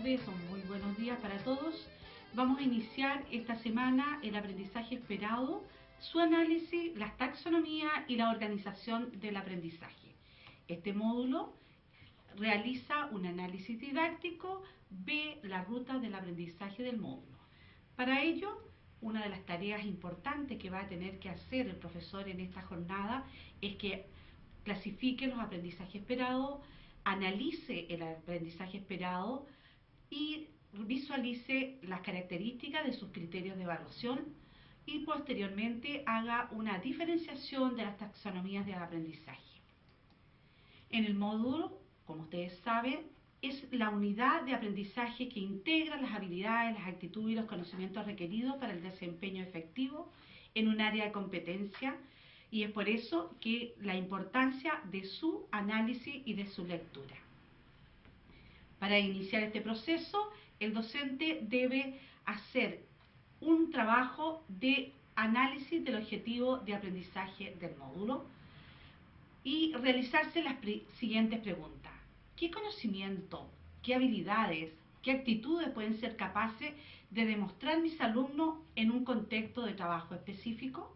tardes o muy buenos días para todos. Vamos a iniciar esta semana el aprendizaje esperado, su análisis, la taxonomía y la organización del aprendizaje. Este módulo realiza un análisis didáctico, ve la ruta del aprendizaje del módulo. Para ello, una de las tareas importantes que va a tener que hacer el profesor en esta jornada es que clasifique los aprendizajes esperados, analice el aprendizaje esperado y visualice las características de sus criterios de evaluación y posteriormente haga una diferenciación de las taxonomías del aprendizaje. En el módulo, como ustedes saben, es la unidad de aprendizaje que integra las habilidades, las actitudes y los conocimientos requeridos para el desempeño efectivo en un área de competencia, y es por eso que la importancia de su análisis y de su lectura. Para iniciar este proceso, el docente debe hacer un trabajo de análisis del objetivo de aprendizaje del módulo y realizarse las siguientes preguntas. ¿Qué conocimiento, qué habilidades, qué actitudes pueden ser capaces de demostrar mis alumnos en un contexto de trabajo específico?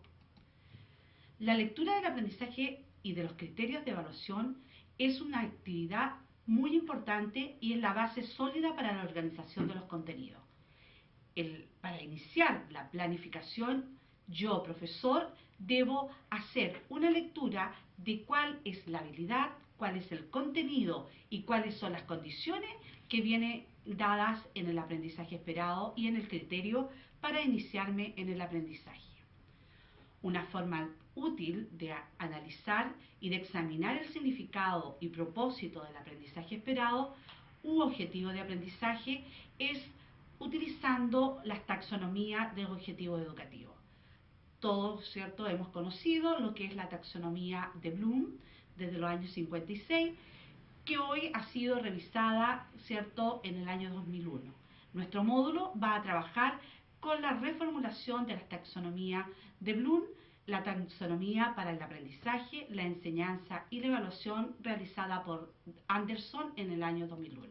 La lectura del aprendizaje y de los criterios de evaluación es una actividad muy importante y es la base sólida para la organización de los contenidos. Para iniciar la planificación, yo, profesor, debo hacer una lectura de cuál es la habilidad, cuál es el contenido y cuáles son las condiciones que vienen dadas en el aprendizaje esperado y en el criterio para iniciarme en el aprendizaje. Una forma útil de analizar y de examinar el significado y propósito del aprendizaje esperado u objetivo de aprendizaje es utilizando las taxonomías de los objetivos educativos. Todos, ¿cierto?, hemos conocido lo que es la taxonomía de Bloom desde los años 56, que hoy ha sido revisada, ¿cierto?, en el año 2001. Nuestro módulo va a trabajar con la reformulación de la taxonomía de Bloom, la taxonomía para el aprendizaje, la enseñanza y la evaluación realizada por Anderson en el año 2001.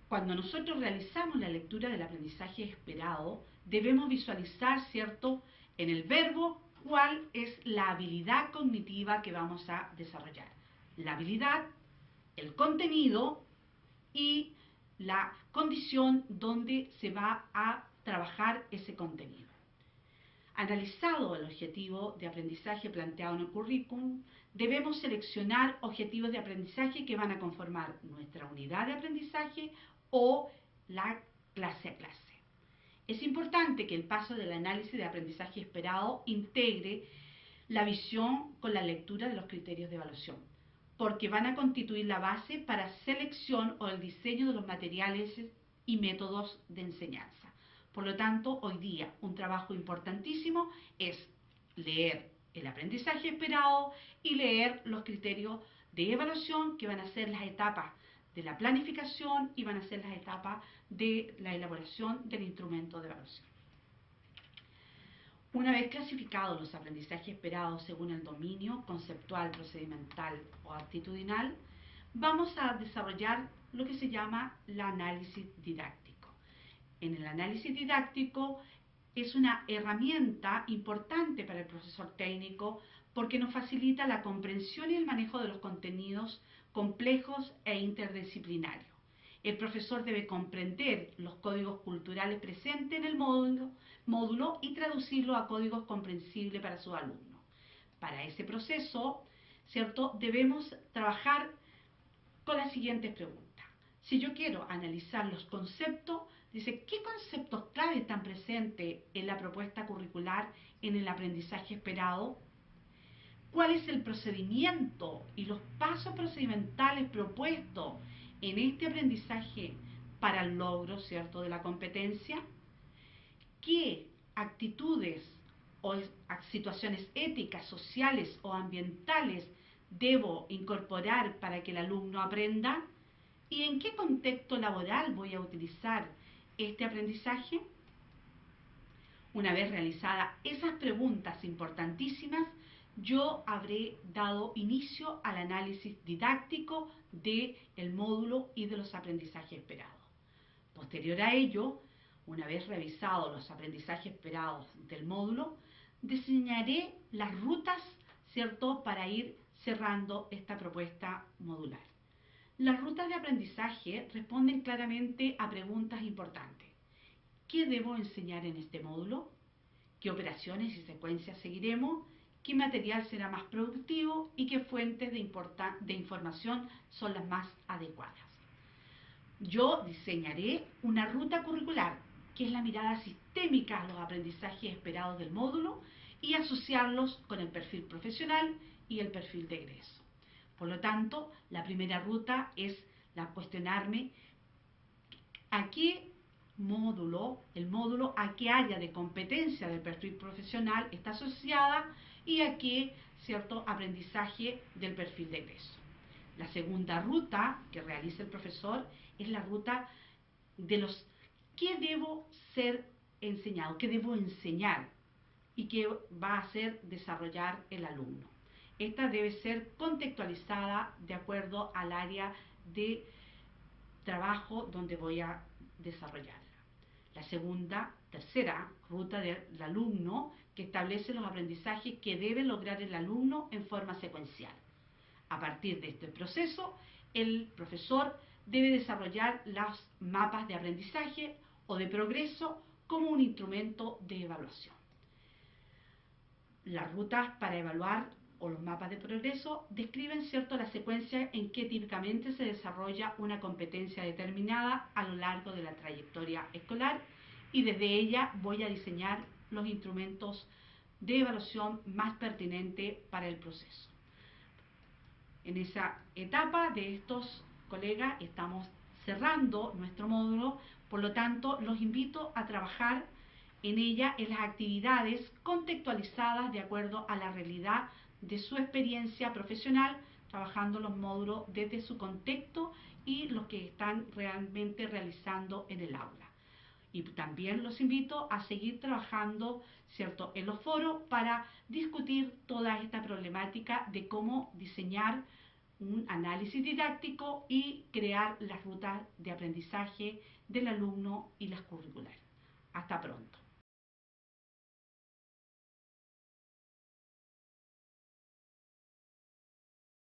Cuando nosotros realizamos la lectura del aprendizaje esperado, debemos visualizar, ¿cierto?, en el verbo cuál es la habilidad cognitiva que vamos a desarrollar. La habilidad, el contenido y la condición donde se va a trabajar ese contenido. Analizado el objetivo de aprendizaje planteado en el currículum, debemos seleccionar objetivos de aprendizaje que van a conformar nuestra unidad de aprendizaje o la clase a clase. Es importante que el paso del análisis de aprendizaje esperado integre la visión con la lectura de los criterios de evaluación, porque van a constituir la base para selección o el diseño de los materiales y métodos de enseñanza. Por lo tanto, hoy día un trabajo importantísimo es leer el aprendizaje esperado y leer los criterios de evaluación, que van a ser las etapas de la planificación y van a ser las etapas de la elaboración del instrumento de evaluación. Una vez clasificados los aprendizajes esperados según el dominio conceptual, procedimental o actitudinal, vamos a desarrollar lo que se llama el análisis didáctico. En el análisis didáctico es una herramienta importante para el profesor técnico porque nos facilita la comprensión y el manejo de los contenidos complejos e interdisciplinarios. El profesor debe comprender los códigos culturales presentes en el módulo y traducirlo a códigos comprensibles para sus alumnos. Para ese proceso, ¿cierto?, debemos trabajar con las siguientes preguntas. Si yo quiero analizar los conceptos, dice, ¿qué conceptos clave están presentes en la propuesta curricular en el aprendizaje esperado? ¿Cuál es el procedimiento y los pasos procedimentales propuestos en este aprendizaje para el logro, ¿cierto?, de la competencia? ¿Qué actitudes o situaciones éticas, sociales o ambientales debo incorporar para que el alumno aprenda? ¿Y en qué contexto laboral voy a utilizar este aprendizaje? Una vez realizadas esas preguntas importantísimas, yo habré dado inicio al análisis didáctico del módulo y de los aprendizajes esperados. Posterior a ello, una vez revisados los aprendizajes esperados del módulo, diseñaré las rutas, ¿cierto?, para ir cerrando esta propuesta modular. Las rutas de aprendizaje responden claramente a preguntas importantes. ¿Qué debo enseñar en este módulo? ¿Qué operaciones y secuencias seguiremos? ¿Qué material será más productivo? ¿Y qué fuentes de información son las más adecuadas? Yo diseñaré una ruta curricular, que es la mirada sistémica a los aprendizajes esperados del módulo, y asociarlos con el perfil profesional y el perfil de egreso. Por lo tanto, la primera ruta es la cuestionarme a qué módulo, el módulo a qué área de competencia del perfil profesional está asociada y a qué cierto aprendizaje del perfil de egreso. La segunda ruta que realiza el profesor es la ruta de los qué debo ser enseñado, qué debo enseñar y qué va a hacer desarrollar el alumno. Esta debe ser contextualizada de acuerdo al área de trabajo donde voy a desarrollarla. La tercera ruta del alumno que establece los aprendizajes que debe lograr el alumno en forma secuencial. A partir de este proceso, el profesor debe desarrollar los mapas de aprendizaje o de progreso como un instrumento de evaluación. Las rutas para evaluar o los mapas de progreso describen, ¿cierto?, la secuencia en que típicamente se desarrolla una competencia determinada a lo largo de la trayectoria escolar, y desde ella voy a diseñar los instrumentos de evaluación más pertinentes para el proceso. En esa etapa de estos colegas estamos cerrando nuestro módulo, por lo tanto los invito a trabajar en ella en las actividades contextualizadas de acuerdo a la realidad de su experiencia profesional, trabajando los módulos desde su contexto y los que están realmente realizando en el aula. Y también los invito a seguir trabajando, ¿cierto?, en los foros para discutir toda esta problemática de cómo diseñar un análisis didáctico y crear las rutas de aprendizaje del alumno y las curriculares. Hasta pronto.